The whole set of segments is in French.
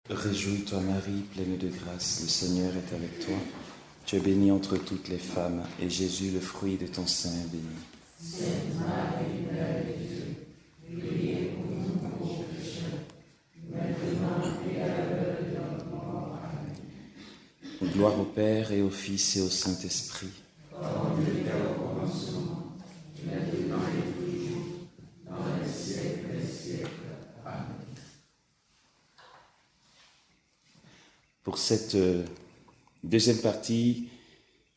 Réjouis-toi Marie, pleine de grâce, le Seigneur est avec toi. Tu es bénie entre toutes les femmes, et Jésus, le fruit de ton sein, est béni. Sainte Marie, Mère de Dieu, priez pour nous pauvres pécheurs, maintenant et à l'heure de notre mort. Amen. Gloire au Père et au Fils et au Saint-Esprit. Comme il était au commencement, maintenant et toujours, dans les siècles des siècles. Amen. Pour cette deuxième partie,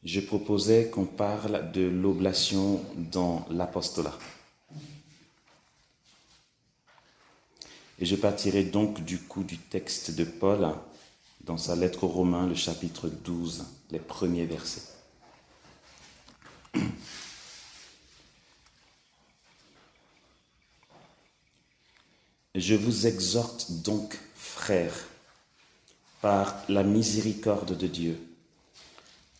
je proposais qu'on parle de l'oblation dans l'apostolat. Et je partirai donc du coup du texte de Paul dans sa lettre aux Romains, le chapitre 12, les premiers versets. Je vous exhorte donc, frères, par la miséricorde de Dieu,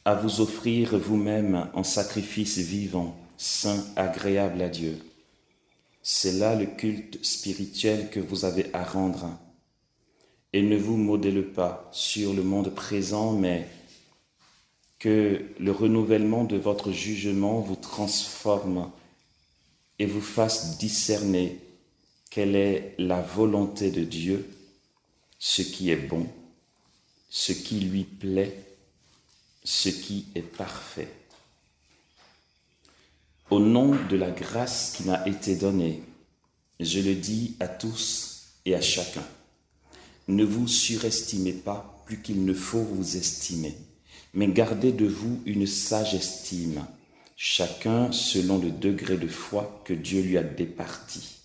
à vous offrir vous-même en sacrifice vivant, saint, agréable à Dieu. C'est là le culte spirituel que vous avez à rendre. Et ne vous modèle pas sur le monde présent, mais que le renouvellement de votre jugement vous transforme et vous fasse discerner quelle est la volonté de Dieu, ce qui est bon, ce qui lui plaît, ce qui est parfait. Au nom de la grâce qui m'a été donnée, je le dis à tous et à chacun. Ne vous surestimez pas plus qu'il ne faut vous estimer, mais gardez de vous une sage estime, chacun selon le degré de foi que Dieu lui a départi.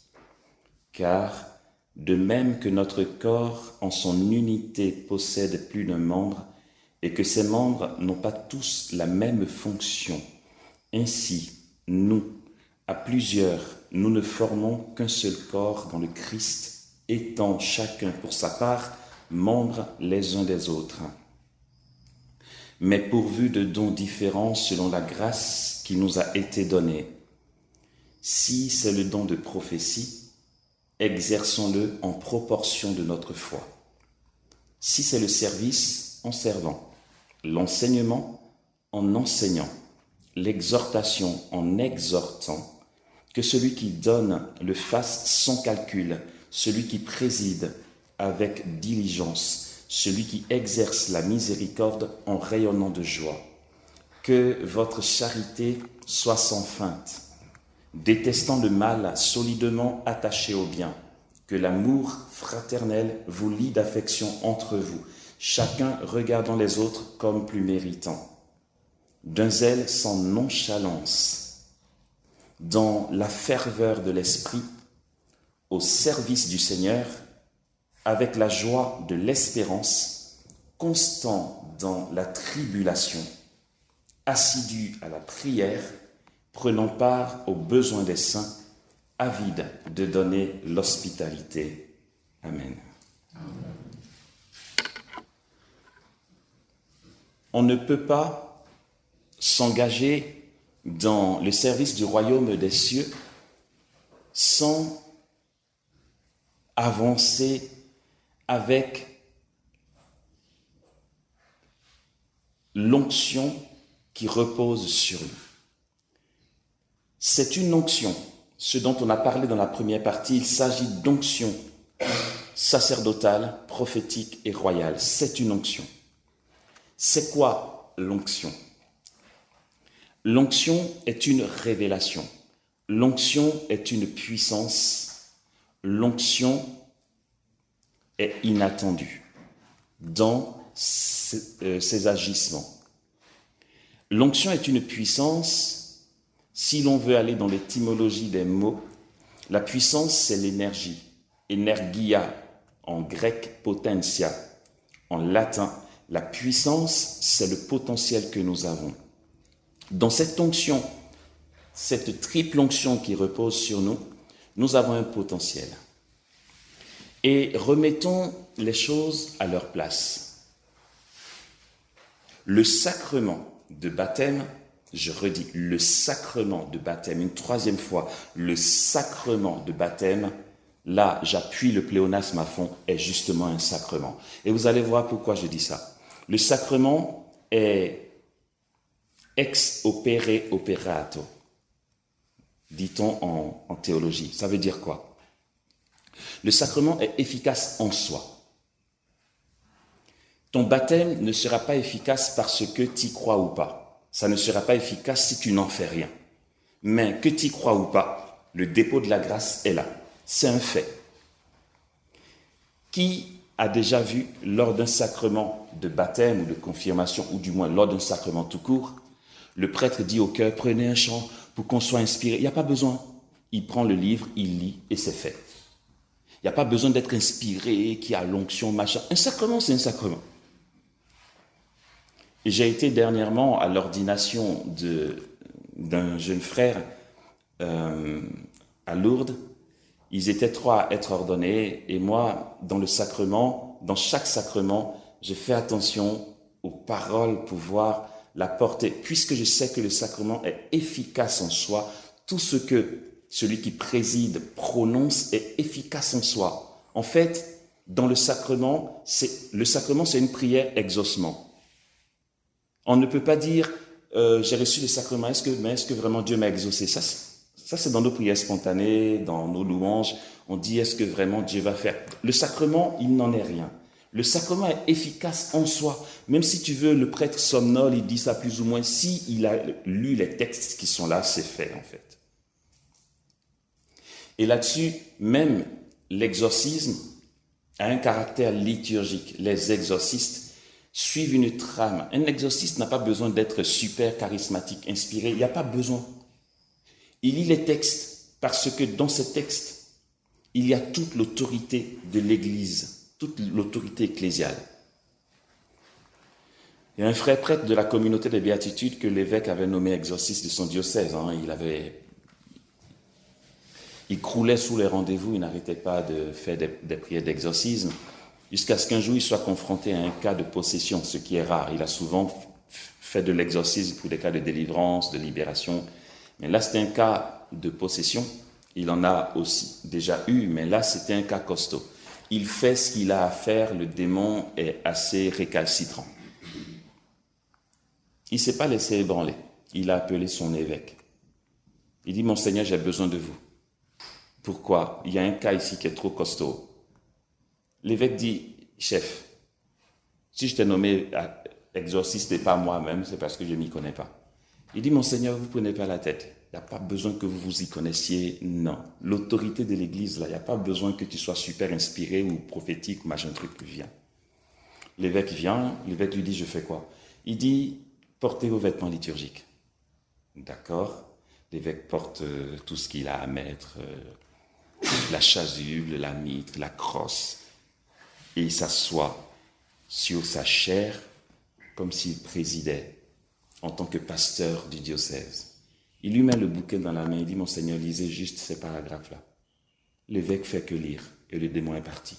Car, de même que notre corps en son unité possède plus d'un membre, et que ces membres n'ont pas tous la même fonction, ainsi, nous, à plusieurs, nous ne formons qu'un seul corps dans le Christ, étant chacun pour sa part membres les uns des autres. Mais pourvus de dons différents selon la grâce qui nous a été donnée. Si c'est le don de prophétie, exerçons-le en proportion de notre foi. Si c'est le service, en servant. L'enseignement, en enseignant. L'exhortation, en exhortant. Que celui qui donne le fasse sans calcul, celui qui préside avec diligence, celui qui exerce la miséricorde en rayonnant de joie. Que votre charité soit sans feinte, détestant le mal, solidement attaché au bien. Que l'amour fraternel vous lie d'affection entre vous, chacun regardant les autres comme plus méritants. D'un zèle sans nonchalance, dans la ferveur de l'esprit, au service du Seigneur, avec la joie de l'espérance, constant dans la tribulation, assidu à la prière, prenant part aux besoins des saints, avide de donner l'hospitalité. Amen. Amen. On ne peut pas s'engager dans le service du royaume des cieux sans avancer avec l'onction qui repose sur nous. C'est une onction. Ce dont on a parlé dans la première partie, il s'agit d'onction sacerdotale, prophétique et royale. C'est une onction. C'est quoi l'onction? L'onction est une révélation. L'onction est une puissance. L'onction est inattendue dans ses agissements. L'onction est une puissance. Si l'on veut aller dans l'étymologie des mots, la puissance, c'est l'énergie. Energia, en grec, potentia. En latin, la puissance, c'est le potentiel que nous avons. Dans cette onction, cette triple onction qui repose sur nous, nous avons un potentiel. Et remettons les choses à leur place. Le sacrement de baptême, je redis, le sacrement de baptême, une troisième fois, le sacrement de baptême là j'appuie le pléonasme à fond, est justement un sacrement. Et vous allez voir pourquoi je dis ça. Le sacrement est ex opere operato, dit-on en théologie. Ça veut dire quoi? Le sacrement est efficace en soi. Ton baptême ne sera pas efficace parce que tu y crois ou pas. Ça ne sera pas efficace si tu n'en fais rien. Mais que tu y crois ou pas, le dépôt de la grâce est là. C'est un fait. Qui a déjà vu lors d'un sacrement de baptême ou de confirmation, ou du moins lors d'un sacrement tout court, le prêtre dit au cœur, prenez un chant pour qu'on soit inspiré. Il n'y a pas besoin. Il prend le livre, il lit et c'est fait. Il n'y a pas besoin d'être inspiré, qui a l'onction, machin. Un sacrement, c'est un sacrement. Et j'ai été dernièrement à l'ordination d'un jeune frère à Lourdes. Ils étaient 3 à être ordonnés et moi, dans le sacrement, dans chaque sacrement, je fais attention aux paroles pour voir la portée. Puisque je sais que le sacrement est efficace en soi, tout ce que celui qui préside prononce est efficace en soi. En fait, dans le sacrement, c'est une prière exaucement. On ne peut pas dire j'ai reçu le sacrement, est-ce que vraiment Dieu m'a exaucé? Ça, c'est dans nos prières spontanées, dans nos louanges. On dit est-ce que vraiment Dieu va faire? Le sacrement, il n'en est rien. Le sacrement est efficace en soi. Même si tu veux, le prêtre somnole, il dit ça plus ou moins. Si il a lu les textes qui sont là, c'est fait en fait. Et là-dessus, même l'exorcisme a un caractère liturgique. Les exorcistes suivent une trame. Un exorciste n'a pas besoin d'être super charismatique, inspiré. Il n'y a pas besoin. Il lit les textes parce que dans ces textes, il y a toute l'autorité de l'Église, toute l'autorité ecclésiale. Il y a un frère prêtre de la communauté des Béatitudes que l'évêque avait nommé exorciste de son diocèse. Il croulait sous les rendez-vous, il n'arrêtait pas de faire des prières d'exorcisme, jusqu'à ce qu'un jour il soit confronté à un cas de possession, ce qui est rare. Il a souvent fait de l'exorcisme pour des cas de délivrance, de libération. Mais là, c'était un cas de possession. Il en a aussi déjà eu, mais là, c'était un cas costaud. Il fait ce qu'il a à faire, le démon est assez récalcitrant. Il ne s'est pas laissé ébranler. Il a appelé son évêque. Il dit, mon Seigneur, j'ai besoin de vous. Pourquoi? Il y a un cas ici qui est trop costaud. L'évêque dit, chef, si je t'ai nommé exorciste et pas moi-même, c'est parce que je ne m'y connais pas. Il dit, mon Seigneur, vous ne prenez pas la tête. Il n'y a pas besoin que vous vous y connaissiez. Non. L'autorité de l'Église, là, il n'y a pas besoin que tu sois super inspiré ou prophétique ou machin truc. Viens. L'évêque vient, l'évêque lui dit, je fais quoi? Il dit, portez vos vêtements liturgiques. D'accord. L'évêque porte tout ce qu'il a à mettre, la chasuble, la mitre, la crosse. Et il s'assoit sur sa chaire comme s'il présidait en tant que pasteur du diocèse. Il lui met le bouquet dans la main, il dit, mon Seigneur, lisez juste ces paragraphes-là. L'évêque fait que lire et le démon est parti.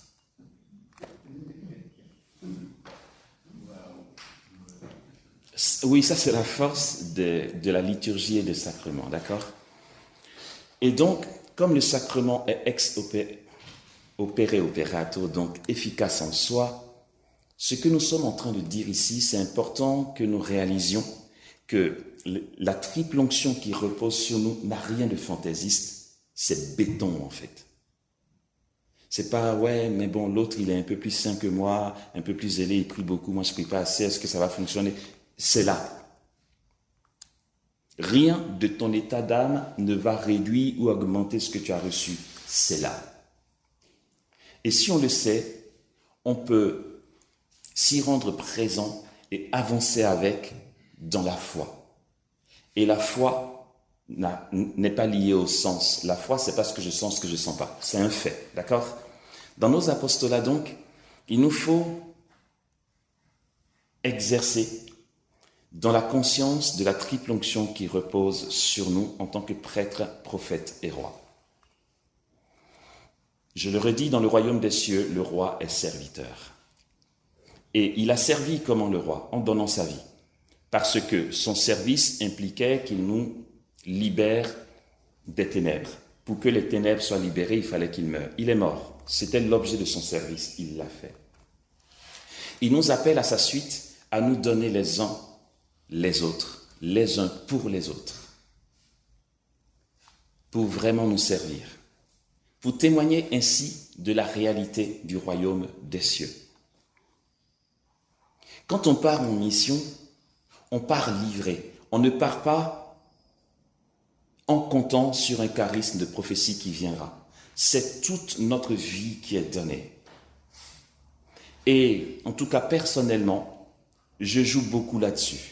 Oui, ça c'est la force de la liturgie et des sacrements, d'accord? Et donc, comme le sacrement est ex opere operato, donc efficace en soi, ce que nous sommes en train de dire ici, c'est important que nous réalisions que la triple onction qui repose sur nous n'a rien de fantaisiste, c'est béton en fait. C'est pas, ouais, mais bon, l'autre il est un peu plus saint que moi, un peu plus zélé, il prie beaucoup, moi je prie pas assez, est-ce que ça va fonctionner? C'est là. Rien de ton état d'âme ne va réduire ou augmenter ce que tu as reçu. C'est là. Et si on le sait, on peut s'y rendre présent et avancer avec dans la foi. Et la foi n'est pas liée au sens. La foi, c'est pas ce que je sens, ce que je sens pas. C'est un fait, d'accord? Dans nos apostolats, donc, il nous faut exercer dans la conscience de la triple onction qui repose sur nous en tant que prêtres, prophètes et rois. Je le redis, dans le royaume des cieux, le roi est serviteur. Et il a servi comment le roi? En donnant sa vie. Parce que son service impliquait qu'il nous libère des ténèbres. Pour que les ténèbres soient libérées, il fallait qu'il meure. Il est mort. C'était l'objet de son service. Il l'a fait. Il nous appelle à sa suite à nous donner les uns les autres, les uns pour les autres, pour vraiment nous servir, pour témoigner ainsi de la réalité du royaume des cieux. Quand on part en mission, on part livré. On ne part pas en comptant sur un charisme de prophétie qui viendra. C'est toute notre vie qui est donnée. Et en tout cas, personnellement, je joue beaucoup là-dessus.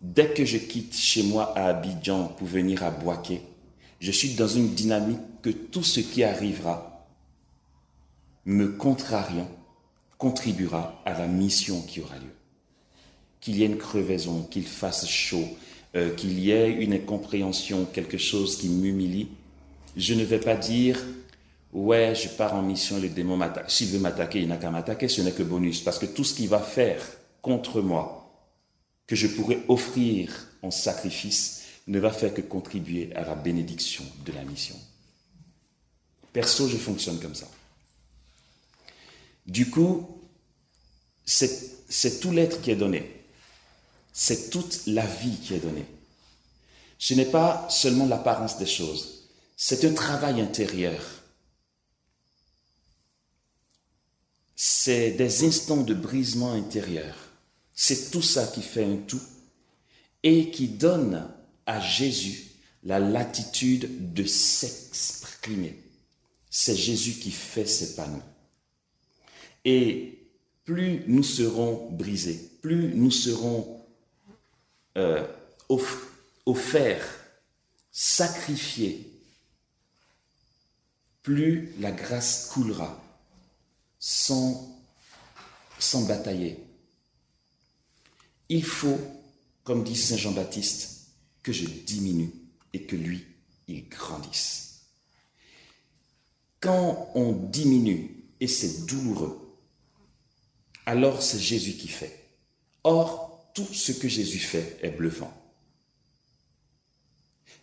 Dès que je quitte chez moi à Abidjan pour venir à Bouaké, je suis dans une dynamique que tout ce qui arrivera, me contrariant, contribuera à la mission qui aura lieu. Qu'il y ait une crevaison, qu'il fasse chaud, qu'il y ait une incompréhension, quelque chose qui m'humilie, je ne vais pas dire « ouais, je pars en mission, le démon m'attaque. S'il veut m'attaquer, il n'a qu'à m'attaquer, ce n'est que bonus. » Parce que tout ce qu'il va faire contre moi, que je pourrais offrir en sacrifice, ne va faire que contribuer à la bénédiction de la mission. Perso, je fonctionne comme ça. Du coup, c'est tout l'être qui est donné. C'est toute la vie qui est donnée. Ce n'est pas seulement l'apparence des choses. C'est un travail intérieur. C'est des instants de brisement intérieur. C'est tout ça qui fait un tout et qui donne à Jésus la latitude de s'exprimer. C'est Jésus qui fait ses panneaux. Et plus nous serons brisés, plus nous serons offerts, sacrifiés, plus la grâce coulera sans batailler. Il faut, comme dit Saint Jean-Baptiste, que je diminue et que lui, il grandisse. Quand on diminue, et c'est douloureux, alors c'est Jésus qui fait. Or, tout ce que Jésus fait est bluffant.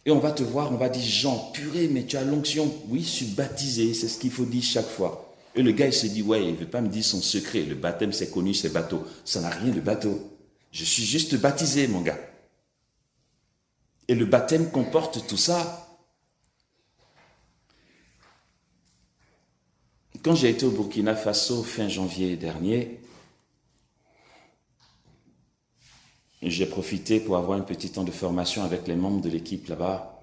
Et on va te voir, on va dire, Jean, purée, mais tu as l'onction. Oui, je suis baptisé, c'est ce qu'il faut dire chaque fois. Et le gars, il se dit, ouais, il ne veut pas me dire son secret. Le baptême, c'est connu, c'est bateau. Ça n'a rien de bateau. Je suis juste baptisé, mon gars. Et le baptême comporte tout ça. Quand j'ai été au Burkina Faso fin janvier dernier, j'ai profité pour avoir un petit temps de formation avec les membres de l'équipe là-bas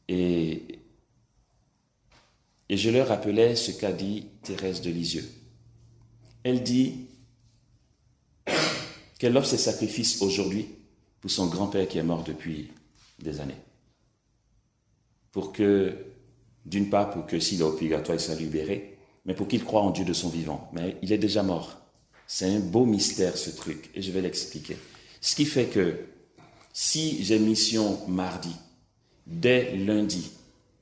et je leur rappelais ce qu'a dit Thérèse de Lisieux. Elle dit qu'elle offre ses sacrifices aujourd'hui pour son grand-père qui est mort depuis des années. Pour que, d'une part, pour que s'il est au purgatoire, il soit libéré, mais pour qu'il croie en Dieu de son vivant. Mais il est déjà mort. C'est un beau mystère, ce truc, et je vais l'expliquer. Ce qui fait que, si j'ai mission mardi, dès lundi,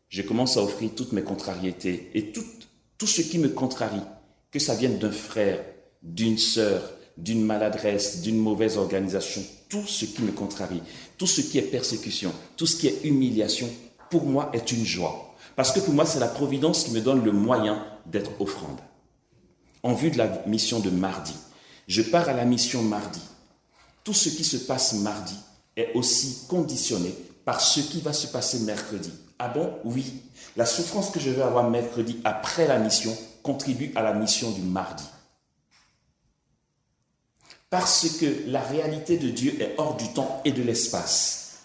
je commence à offrir toutes mes contrariétés et tout ce qui me contrarie, que ça vienne d'un frère, d'une sœur, d'une maladresse, d'une mauvaise organisation, tout ce qui me contrarie, tout ce qui est persécution, tout ce qui est humiliation, pour moi est une joie. Parce que pour moi, c'est la providence qui me donne le moyen d'être offrande. En vue de la mission de mardi, je pars à la mission mardi. Tout ce qui se passe mardi est aussi conditionné par ce qui va se passer mercredi. Ah bon? Oui. La souffrance que je vais avoir mercredi après la mission contribue à la mission du mardi. Parce que la réalité de Dieu est hors du temps et de l'espace.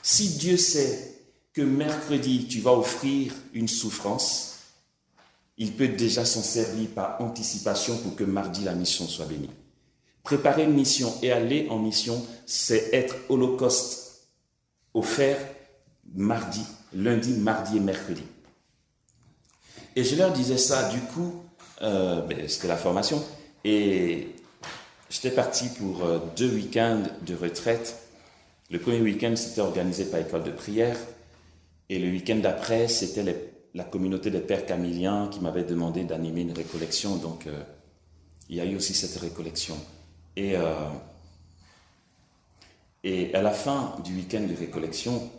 Si Dieu sait que mercredi, tu vas offrir une souffrance, il peut déjà s'en servir par anticipation pour que mardi, la mission soit bénie. Préparer une mission et aller en mission, c'est être holocauste offert mardi, lundi, mardi et mercredi. Et je leur disais ça, du coup, c'était la formation, et j'étais parti pour 2 week-ends de retraite. Le premier week-end, c'était organisé par l'école de prière, et le week-end d'après, c'était la communauté des Pères Camiliens qui m'avait demandé d'animer une récollection, donc il y a eu aussi cette récollection. Et à la fin du week-end de récollection,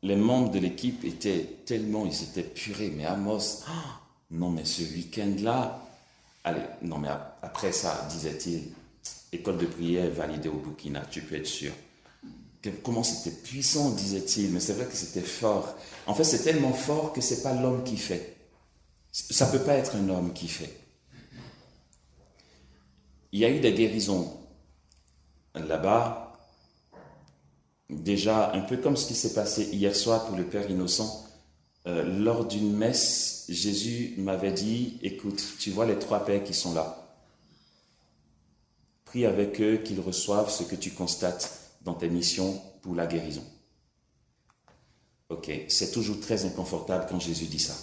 les membres de l'équipe étaient tellement, ils étaient purés. Mais Amos, non mais ce week-end-là, allez, non mais après ça, disait-il, école de prière validée au Burkina, tu peux être sûr. Comment c'était puissant, disait-il, mais c'est vrai que c'était fort. En fait, c'est tellement fort que c'est pas l'homme qui fait. Ça peut pas être un homme qui fait. Il y a eu des guérisons là-bas, déjà un peu comme ce qui s'est passé hier soir pour le Père Innocent. Lors d'une messe, Jésus m'avait dit, écoute, tu vois les 3 pères qui sont là. Prie avec eux qu'ils reçoivent ce que tu constates dans tes missions pour la guérison. Ok, c'est toujours très inconfortable quand Jésus dit ça.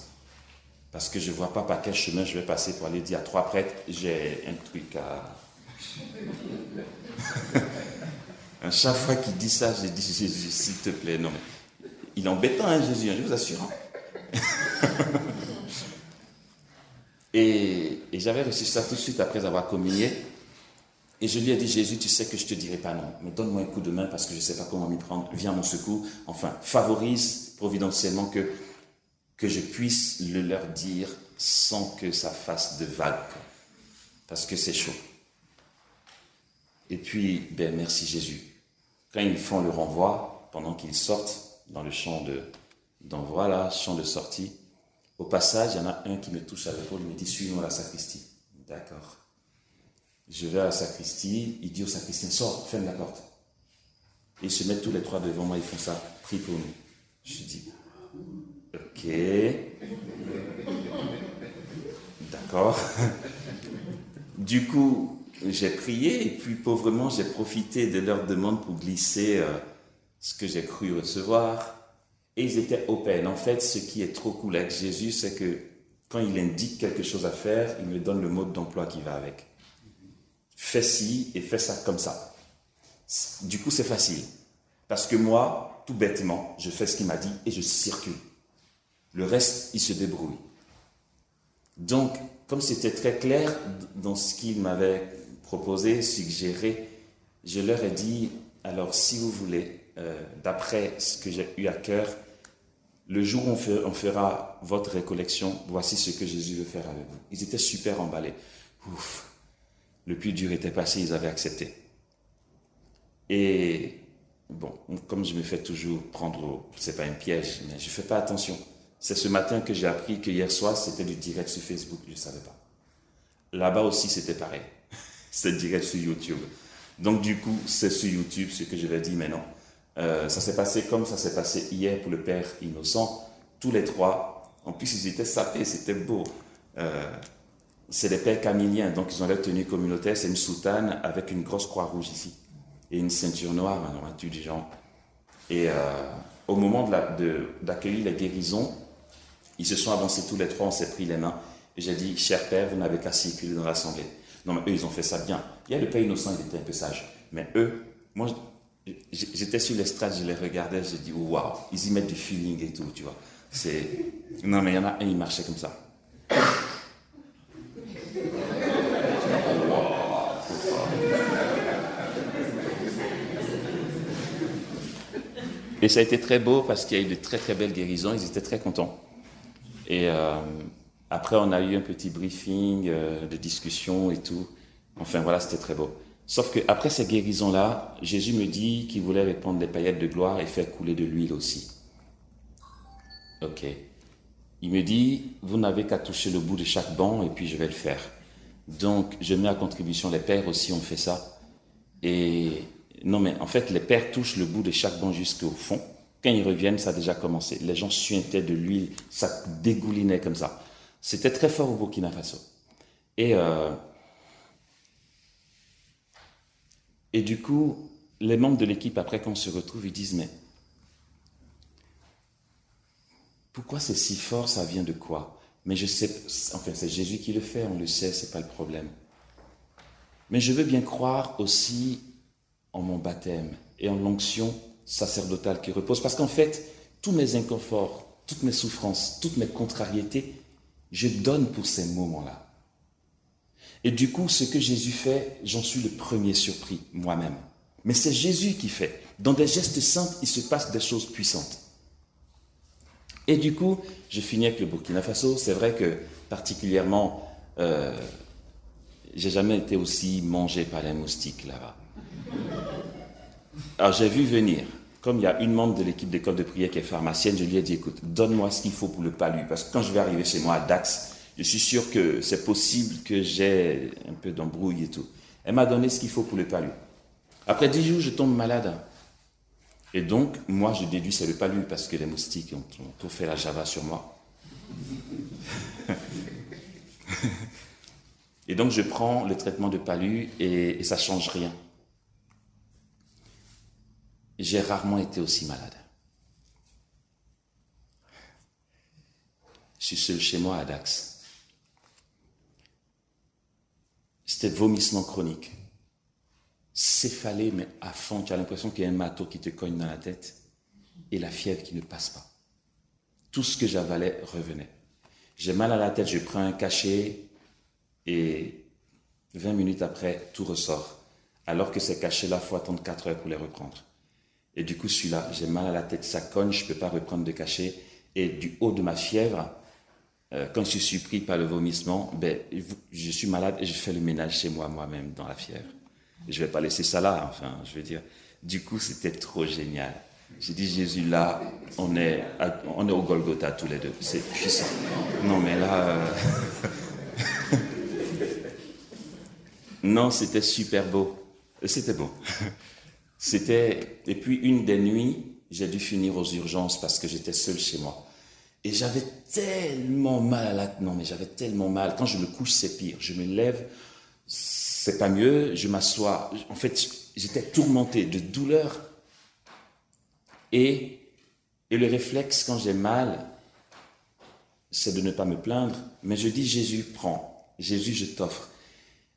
Parce que je ne vois pas par quel chemin je vais passer pour aller dire à 3 prêtres, j'ai un truc à... À chaque fois qu'il dit ça, je dis, Jésus, s'il te plaît, non. Il est embêtant, hein, Jésus, je vous assure. Et j'avais reçu ça tout de suite après avoir communié. Et je lui ai dit, Jésus, tu sais que je ne te dirai pas non, mais donne-moi un coup de main parce que je ne sais pas comment m'y prendre. Viens à mon secours. Enfin, favorise providentiellement que je puisse le leur dire sans que ça fasse de vagues. Parce que c'est chaud. Et puis, merci Jésus. Quand ils font le renvoi, pendant qu'ils sortent dans le champ d'envoi, là, champ de sortie, au passage, il y en a un qui me touche à l'épaule, il me dit, suis-moi à la sacristie. D'accord. Je vais à la sacristie, il dit au sacristain, sors, ferme la porte. Et ils se mettent tous les 3 devant moi, ils font ça, prie pour nous. Je dis, ok. D'accord. Du coup, j'ai prié et puis pauvrement, j'ai profité de leur demande pour glisser ce que j'ai cru recevoir. Et ils étaient open. En fait, ce qui est trop cool avec Jésus, c'est que quand il indique quelque chose à faire, il me donne le mode d'emploi qui va avec. Fais ci et fais ça comme ça. Du coup, c'est facile. Parce que moi, tout bêtement, je fais ce qu'il m'a dit et je circule. Le reste, il se débrouille. Donc, comme c'était très clair dans ce qu'il m'avait proposé, suggéré, je leur ai dit, alors si vous voulez, d'après ce que j'ai eu à cœur, le jour où on fera votre récollection, voici ce que Jésus veut faire avec vous. Ils étaient super emballés. Ouf. Le plus dur était passé, ils avaient accepté. Et bon, comme je me fais toujours prendre, c'est pas un piège, mais je fais pas attention. C'est ce matin que j'ai appris que hier soir, c'était du direct sur Facebook, je ne savais pas. Là-bas aussi, c'était pareil. C'est direct sur YouTube. Donc du coup, c'est sur YouTube ce que je vais dire maintenant. Ça s'est passé comme ça s'est passé hier pour le Père Innocent. Tous les 3, en plus ils étaient sapés, c'était beau. C'est des pères camiliens, donc ils ont leur tenue communautaire, c'est une soutane avec une grosse croix rouge ici. Et une ceinture noire, un truc du genre. Et au moment d'accueillir les guérisons, ils se sont avancés tous les 3, on s'est pris les mains. Et j'ai dit, cher père, vous n'avez qu'à circuler dans l'assemblée. Non, mais eux, ils ont fait ça bien. Il y a le Père Innocent, il était un peu sage. Mais eux, moi, j'étais sur l'estrade, je les regardais, je dis, waouh, ils y mettent du feeling et tout, tu vois. Non, mais il y en a un, il marchait comme ça. Et ça a été très beau parce qu'il y a eu de très très belles guérisons, ils étaient très contents. Et après, on a eu un petit briefing de discussion et tout. Enfin voilà, c'était très beau. Sauf qu'après ces guérisons-là, Jésus me dit qu'il voulait répandre les paillettes de gloire et faire couler de l'huile aussi. Ok. Il me dit, vous n'avez qu'à toucher le bout de chaque banc et puis je vais le faire. Donc, je mets à contribution, les pères aussi ont fait ça. Et non, mais en fait, les pères touchent le bout de chaque banc jusqu'au fond. Quand ils reviennent, ça a déjà commencé. Les gens suintaient de l'huile, ça dégoulinait comme ça. C'était très fort au Burkina Faso. Et du coup, les membres de l'équipe, après qu'on se retrouve, ils disent, mais pourquoi c'est si fort, ça vient de quoi? Mais je sais, enfin c'est Jésus qui le fait, on le sait, c'est pas le problème. Mais je veux bien croire aussi en mon baptême et en l'onction sacerdotale qui repose. Parce qu'en fait, tous mes inconforts, toutes mes souffrances, toutes mes contrariétés, je donne pour ces moments-là. Et du coup, ce que Jésus fait, j'en suis le premier surpris, moi-même. Mais c'est Jésus qui fait. Dans des gestes simples, il se passe des choses puissantes. Et du coup, je finis avec le Burkina Faso. C'est vrai que particulièrement, j'ai jamais été aussi mangé par les moustiques là-bas. Alors j'ai vu venir, comme il y a une membre de l'équipe d'école de prière qui est pharmacienne, je lui ai dit, écoute, donne-moi ce qu'il faut pour le palu, parce que quand je vais arriver chez moi à Dax, je suis sûr que c'est possible que j'ai un peu d'embrouille et tout. Elle m'a donné ce qu'il faut pour le palu. Après 10 jours, je tombe malade. Et donc, moi, je déduis c'est le palu, parce que les moustiques ont tout fait la java sur moi. Et donc, je prends le traitement de palu et ça ne change rien. J'ai rarement été aussi malade. Je suis seul chez moi à Dax. C'était vomissement chronique. Céphalée, mais à fond. Tu as l'impression qu'il y a un marteau qui te cogne dans la tête. Et la fièvre qui ne passe pas. Tout ce que j'avalais revenait. J'ai mal à la tête, je prends un cachet et 20 minutes après, tout ressort. Alors que ces cachets-là, il faut attendre 4 heures pour les reprendre. Et du coup, celui-là, j'ai mal à la tête, ça cogne, je ne peux pas reprendre de cachet. Et du haut de ma fièvre, quand je suis pris par le vomissement, je suis malade et je fais le ménage chez moi-même dans la fièvre. Et je ne vais pas laisser ça là, enfin, je veux dire. Du coup, c'était trop génial. J'ai dit, Jésus, là, on est au Golgotha tous les deux. C'est puissant. Non, mais là... Non, c'était super beau. C'était beau. Et puis, une des nuits, j'ai dû finir aux urgences parce que j'étais seul chez moi. Et j'avais tellement mal Non, mais j'avais tellement mal. Quand je me couche, c'est pire. Je me lève, c'est pas mieux. Je m'assois. En fait, j'étais tourmenté de douleur. Et le réflexe, quand j'ai mal, c'est de ne pas me plaindre. Mais je dis, Jésus, prends. Jésus, je t'offre.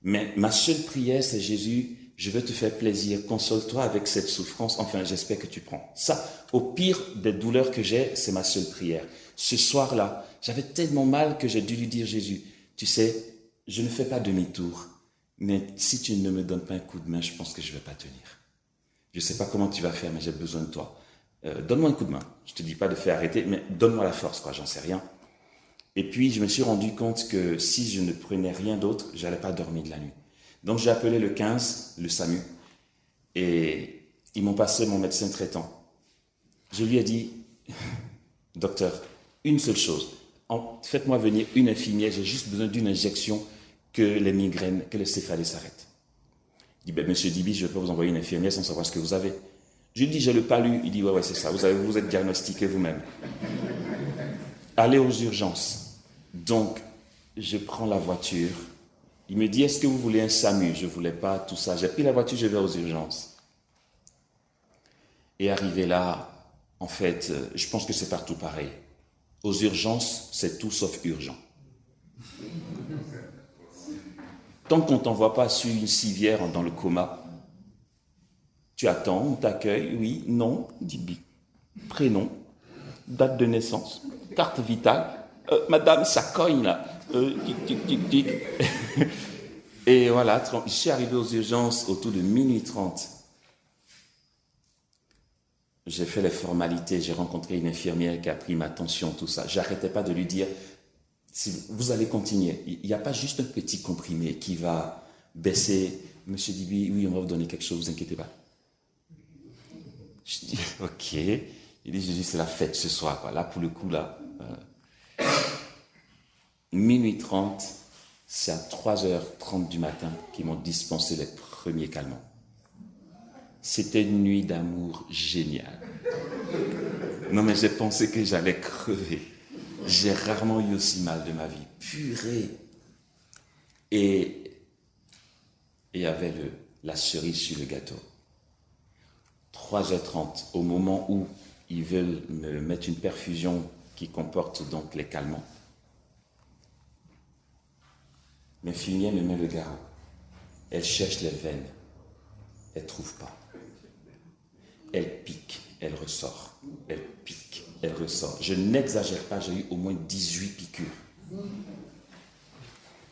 Mais ma seule prière, c'est Jésus, je veux te faire plaisir. Console-toi avec cette souffrance. Enfin, j'espère que tu prends. Ça, au pire des douleurs que j'ai, c'est ma seule prière. Ce soir-là, j'avais tellement mal que j'ai dû lui dire, Jésus, tu sais, je ne fais pas demi-tour. Mais si tu ne me donnes pas un coup de main, je pense que je ne vais pas tenir. Je ne sais pas comment tu vas faire, mais j'ai besoin de toi. Donne-moi un coup de main. Je ne te dis pas de faire arrêter, mais donne-moi la force, quoi. J'en sais rien. Et puis, je me suis rendu compte que si je ne prenais rien d'autre, je n'allais pas dormir de la nuit. Donc, j'ai appelé le 15, le SAMU, et ils m'ont passé mon médecin traitant. Je lui ai dit, docteur, une seule chose, faites-moi venir une infirmière, j'ai juste besoin d'une injection que les migraines, que les céphalées s'arrêtent. Il dit, monsieur Dibi, je ne vais pas vous envoyer une infirmière sans savoir ce que vous avez. Je lui dis, j'ai le palu. Il dit, ouais, c'est ça, vous êtes diagnostiqué vous-même. Allez aux urgences. Donc, je prends la voiture. Il me dit, est-ce que vous voulez un SAMU? Je ne voulais pas tout ça. J'ai pris la voiture, je vais aux urgences. Et arrivé là, en fait, je pense que c'est partout pareil. Aux urgences, c'est tout sauf urgent. Tant qu'on ne t'envoie pas sur une civière dans le coma, tu attends, on t'accueille, oui, non, dit prénom, date de naissance, carte vitale. Madame, ça cogne là. Tic. Et voilà, je suis arrivé aux urgences autour de minuit 30. J'ai fait les formalités, j'ai rencontré une infirmière qui a pris ma tension, tout ça. J'arrêtais pas de lui dire, si vous allez continuer, il n'y a pas juste un petit comprimé qui va baisser. Monsieur dit, oui, on va vous donner quelque chose, vous inquiétez pas. Je dis, ok. Il dit, Jésus, c'est la fête ce soir, quoi. Là, pour le coup, là. Minuit 30, c'est à 3h30 du matin qu'ils m'ont dispensé les premiers calmants. C'était une nuit d'amour géniale. Non, mais j'ai pensé que j'allais crever. J'ai rarement eu aussi mal de ma vie. Purée. Et il y avait la cerise sur le gâteau. 3h30, au moment où ils veulent me mettre une perfusion qui comporte donc les calmants. L'infirmière me met le garrot. Elle cherche les veines. Elle ne trouve pas. Elle pique, elle ressort. Elle pique, elle ressort. Je n'exagère pas, j'ai eu au moins 18 piqûres.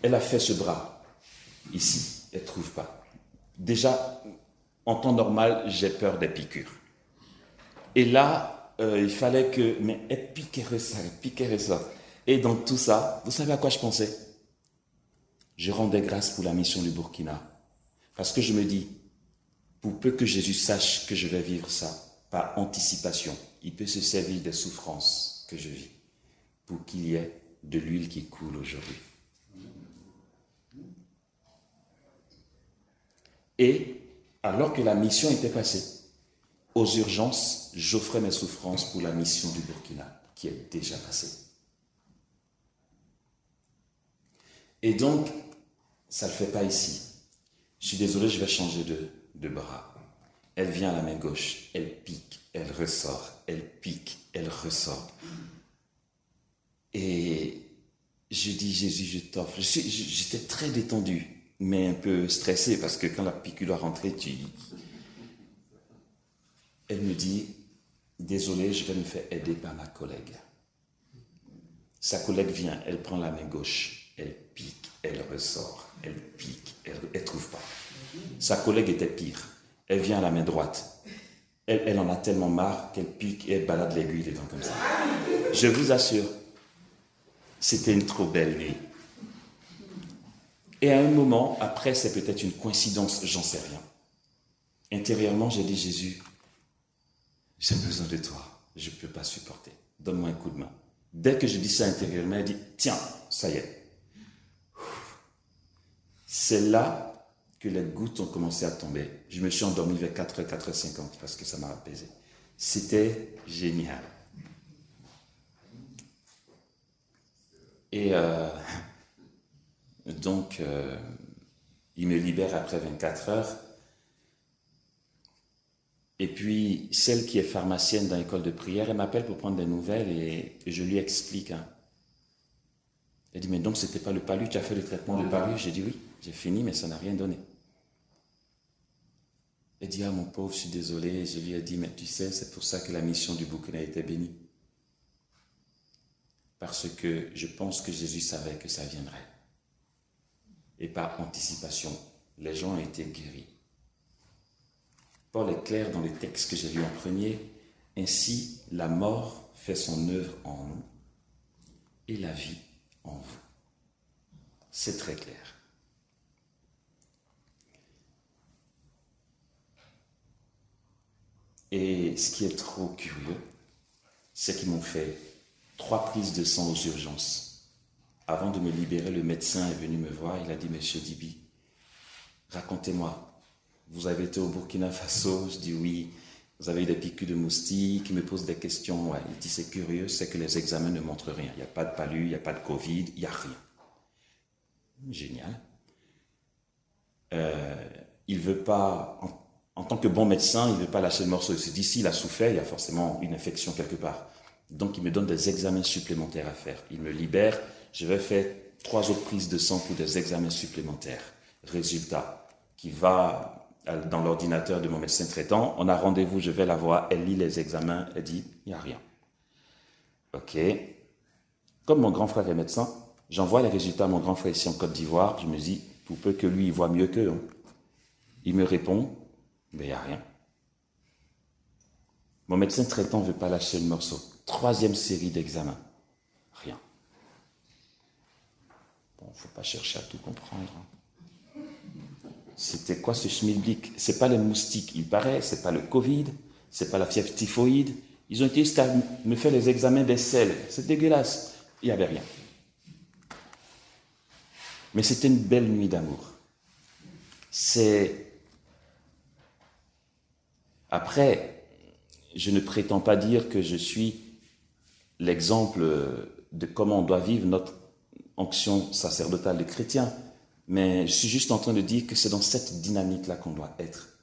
Elle a fait ce bras, ici, elle ne trouve pas. Déjà, en temps normal, j'ai peur des piqûres. Et là, il fallait que... Mais elle piquerait ça. Et dans tout ça, vous savez à quoi je pensais? Je rendais grâce pour la mission du Burkina. Parce que je me dis, pour peu que Jésus sache que je vais vivre ça, par anticipation, il peut se servir des souffrances que je vis pour qu'il y ait de l'huile qui coule aujourd'hui. Et alors que la mission était passée, aux urgences, j'offrais mes souffrances pour la mission du Burkina, qui est déjà passée. Et donc, ça ne le fait pas ici. Je suis désolé, je vais changer de bras. Elle vient à la main gauche, elle pique, elle ressort, elle pique, elle ressort. Et je dis, Jésus, je t'offre. J'étais très détendu, mais un peu stressé, parce que quand la piqûre doit rentrer, Elle me dit, désolé, je vais me faire aider par ma collègue. Sa collègue vient, elle prend la main gauche, elle pique, elle ressort, elle pique, elle ne trouve pas. Sa collègue était pire. Elle vient à la main droite. Elle en a tellement marre qu'elle pique et elle balade l'aiguille dedans comme ça. Je vous assure, c'était une trop belle nuit. Et à un moment, après, c'est peut-être une coïncidence, j'en sais rien. Intérieurement, j'ai dit, Jésus, j'ai besoin de toi, je ne peux pas supporter. Donne-moi un coup de main. Dès que je dis ça intérieurement, elle dit, tiens, ça y est. C'est là que les gouttes ont commencé à tomber. Je me suis endormi vers 4h, 4h50 parce que ça m'a apaisé. C'était génial. Et donc, il me libère après 24 heures. Et puis, celle qui est pharmacienne dans l'école de prière, elle m'appelle pour prendre des nouvelles et je lui explique. Elle dit, mais donc, c'était pas le palu, tu as fait le traitement de palu? J'ai dit, oui, j'ai fini, mais ça n'a rien donné. Elle dit, ah mon pauvre, je suis désolé. Je lui ai dit, mais tu sais, c'est pour ça que la mission du Burkina a été bénie. Parce que je pense que Jésus savait que ça viendrait. Et par anticipation, les gens ont été guéris. Paul est clair dans les textes que j'ai lus en premier. Ainsi, la mort fait son œuvre en nous et la vie en vous. C'est très clair. Et ce qui est trop curieux, c'est qu'ils m'ont fait 3 prises de sang aux urgences. Avant de me libérer, le médecin est venu me voir. Il a dit, Monsieur Dibi, racontez-moi, vous avez été au Burkina Faso? Je dis oui. Vous avez eu des piqûres de moustiques? Il me pose des questions. Ouais. Il dit, c'est curieux, c'est que les examens ne montrent rien. Il n'y a pas de palu, il n'y a pas de Covid, il n'y a rien. Génial. Il ne veut pas... En tant que bon médecin, il ne veut pas lâcher le morceau. Il se dit, s'il a souffert, il y a forcément une infection quelque part. Donc, il me donne des examens supplémentaires à faire. Il me libère. Je vais faire 3 autres prises de sang pour des examens supplémentaires. Résultat, qui va dans l'ordinateur de mon médecin traitant. On a rendez-vous, je vais la voir. Elle lit les examens. Elle dit, il n'y a rien. OK. Comme mon grand frère est médecin, j'envoie les résultats à mon grand frère ici en Côte d'Ivoire. Je me dis, pour peu que lui, il voit mieux qu'eux. Il me répond, mais il n'y a rien. Mon médecin traitant ne veut pas lâcher le morceau. 3e série d'examens. Rien. Bon, il ne faut pas chercher à tout comprendre. C'était quoi ce schmilblick? Ce n'est pas les moustiques, il paraît, ce n'est pas le Covid, ce n'est pas la fièvre typhoïde. Ils ont été jusqu'à me faire les examens des selles. C'est dégueulasse. Il n'y avait rien. Mais c'était une belle nuit d'amour. Après, je ne prétends pas dire que je suis l'exemple de comment on doit vivre notre onction sacerdotale de chrétien, mais je suis juste en train de dire que c'est dans cette dynamique-là qu'on doit être.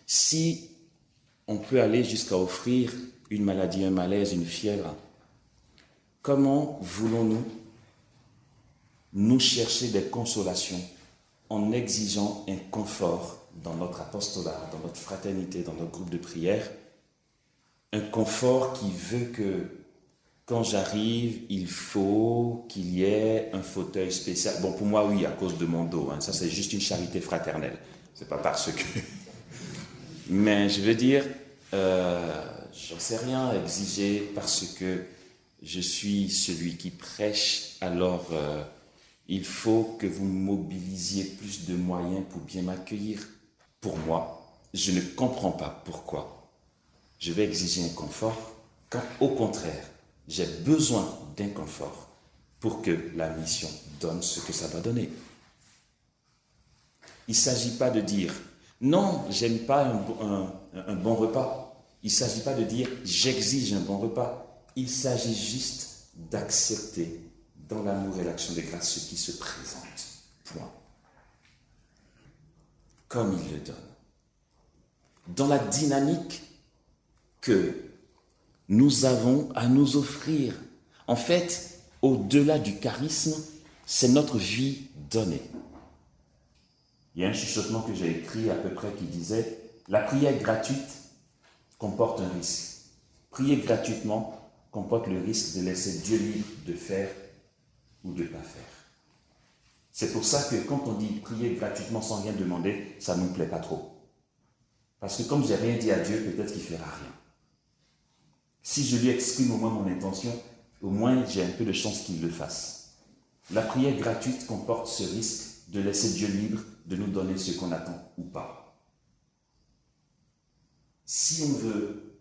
Si on peut aller jusqu'à offrir une maladie, un malaise, une fièvre, comment voulons-nous nous chercher des consolations en exigeant un confort dans notre apostolat, dans notre fraternité, dans notre groupe de prière, un confort qui veut que quand j'arrive, il faut qu'il y ait un fauteuil spécial. Bon, pour moi, oui, à cause de mon dos. Ça, c'est juste une charité fraternelle. C'est pas parce que... Mais je veux dire, j'en sais rien, exiger parce que je suis celui qui prêche, alors il faut que vous mobilisiez plus de moyens pour bien m'accueillir. Pour moi, je ne comprends pas pourquoi je vais exiger un confort quand au contraire, j'ai besoin d'un confort pour que la mission donne ce que ça doit donner. Il ne s'agit pas de dire « Non, j'aime pas un bon repas ». Il ne s'agit pas de dire « J'exige un bon repas ». Il s'agit juste d'accepter dans l'amour et l'action de grâce ce qui se présente. Point. Comme il le donne. Dans la dynamique que nous avons à nous offrir. En fait, au-delà du charisme, c'est notre vie donnée. Il y a un chuchotement que j'ai écrit à peu près qui disait « La prière gratuite comporte un risque. Prier gratuitement comporte le risque de laisser Dieu libre de faire ou de ne pas faire. » C'est pour ça que quand on dit prier gratuitement sans rien demander, ça ne nous plaît pas trop. Parce que comme je n'ai rien dit à Dieu, peut-être qu'il ne fera rien. Si je lui exprime au moins mon intention, au moins j'ai un peu de chance qu'il le fasse. La prière gratuite comporte ce risque de laisser Dieu libre de nous donner ce qu'on attend ou pas. Si on veut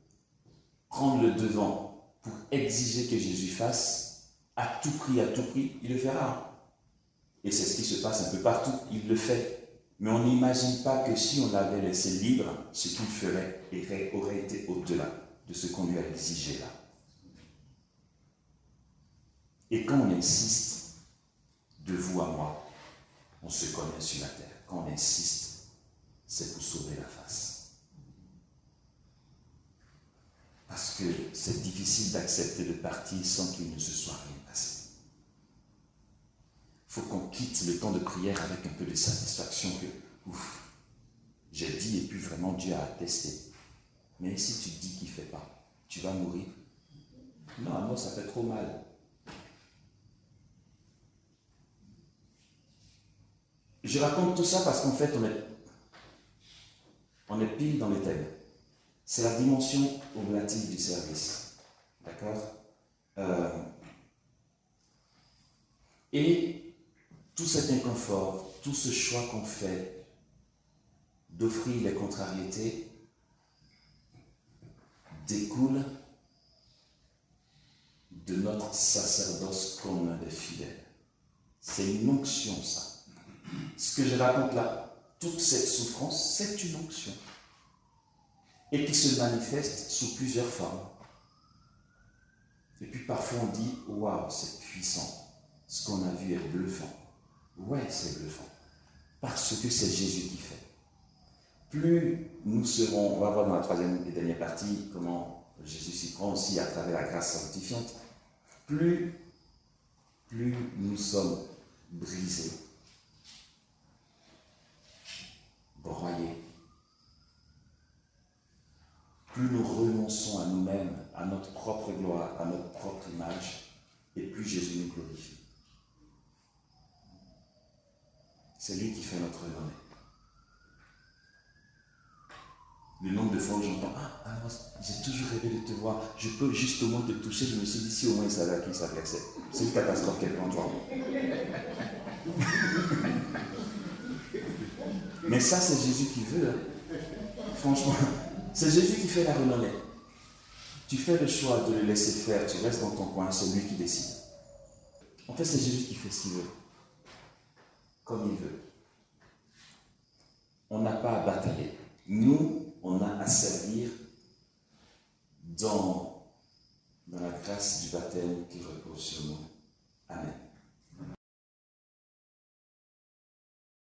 prendre le devant pour exiger que Jésus fasse, à tout prix, il le fera. Et c'est ce qui se passe un peu partout, il le fait. Mais on n'imagine pas que si on l'avait laissé libre, ce qu'il ferait aurait été au-delà de ce qu'on lui a exigé là. Et quand on insiste, de vous à moi, on se connaît sur la terre. Quand on insiste, c'est pour sauver la face. Parce que c'est difficile d'accepter de partir sans qu'il ne se soit rien passé. Il faut qu'on quitte le temps de prière avec un peu de satisfaction que, ouf, j'ai dit et puis vraiment Dieu a attesté. Mais si tu dis qu'il ne fait pas, tu vas mourir. Non, moi ça fait trop mal. Je raconte tout ça parce qu'en fait on est pile dans les thèmes. C'est la dimension oblative du service. D'accord Et tout cet inconfort, tout ce choix qu'on fait d'offrir les contrariétés découle de notre sacerdoce commun des fidèles. C'est une onction, ça. Ce que je raconte là, toute cette souffrance, c'est une onction. Et qui se manifeste sous plusieurs formes. Et puis parfois on dit, waouh, c'est puissant. Ce qu'on a vu est bluffant. Ouais, c'est bluffant. Parce que c'est Jésus qui fait. Plus nous serons, on va voir dans la troisième et dernière partie comment Jésus s'y prend aussi à travers la grâce sanctifiante, plus nous sommes brisés, broyés, plus nous renonçons à nous-mêmes, à notre propre gloire, à notre propre image, et plus Jésus nous glorifie. C'est lui qui fait notre renommée. Le nombre de fois où j'entends « Ah, j'ai toujours rêvé de te voir, je peux juste au moins te toucher », je me suis dit si au moins il savait à qui il s'adressait. C'est une catastrophe qu'elle prend toi. Mais ça, c'est Jésus qui veut. Hein. Franchement, c'est Jésus qui fait la renommée. Tu fais le choix de le laisser faire, tu restes dans ton coin, c'est lui qui décide. En fait, c'est Jésus qui fait ce qu'il veut. Comme il veut. On n'a pas à batailler. Nous, on a à servir dans la grâce du baptême qui repose sur nous.